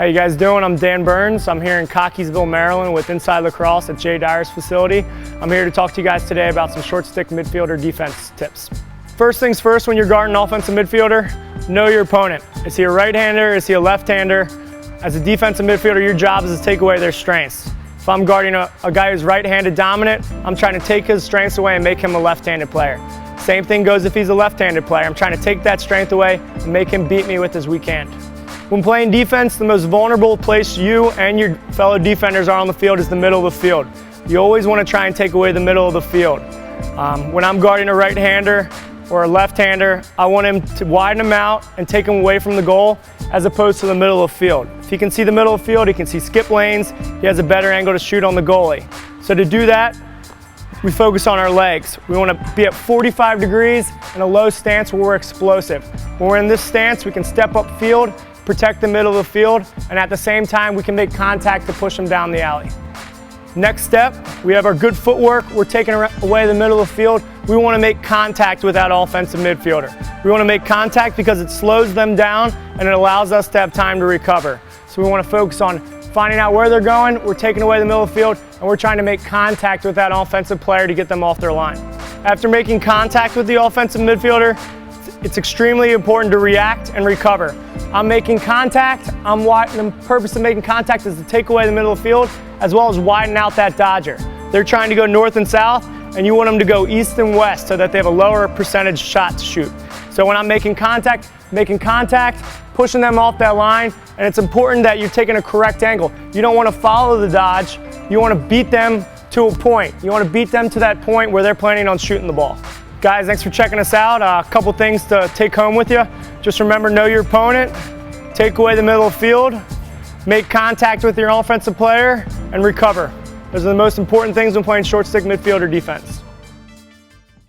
How you guys doing? I'm Dan Burns. I'm here in Cockeysville, Maryland with Inside Lacrosse at Jay Dyer's facility. I'm here to talk to you guys today about some short stick midfielder defense tips. First things first, when you're guarding an offensive midfielder, know your opponent. Is he a right-hander? Is he a left-hander? As a defensive midfielder, your job is to take away their strengths. If I'm guarding a guy who's right-handed dominant, I'm trying to take his strengths away and make him a left-handed player. Same thing goes if he's a left-handed player. I'm trying to take that strength away and make him beat me with his weak hand. When playing defense, the most vulnerable place you and your fellow defenders are on the field is the middle of the field. You always want to try and take away the middle of the field. When I'm guarding a right-hander or a left-hander, I want him to widen him out and take him away from the goal as opposed to the middle of the field. If he can see the middle of the field, he can see skip lanes, he has a better angle to shoot on the goalie. So to do that, we focus on our legs. We want to be at 45 degrees in a low stance where we're explosive. When we're in this stance, we can step up field, protect the middle of the field, and at the same time, we can make contact to push them down the alley. Next step, we have our good footwork. We're taking away the middle of the field. We want to make contact with that offensive midfielder. We want to make contact because it slows them down and it allows us to have time to recover. So we want to focus on finding out where they're going, we're taking away the middle of the field, and we're trying to make contact with that offensive player to get them off their line. After making contact with the offensive midfielder, it's extremely important to react and recover. I'm making contact, the purpose of making contact is to take away the middle of the field, as well as widen out that dodger. They're trying to go north and south, and you want them to go east and west so that they have a lower percentage shot to shoot. So when I'm making contact, pushing them off that line, and it's important that you're taking a correct angle. You don't want to follow the dodge, you want to beat them to a point. You want to beat them to that point where they're planning on shooting the ball. Guys, thanks for checking us out. A couple things to take home with you. Just remember, know your opponent, take away the middle of the field, make contact with your offensive player, and recover. Those are the most important things when playing short stick midfielder defense.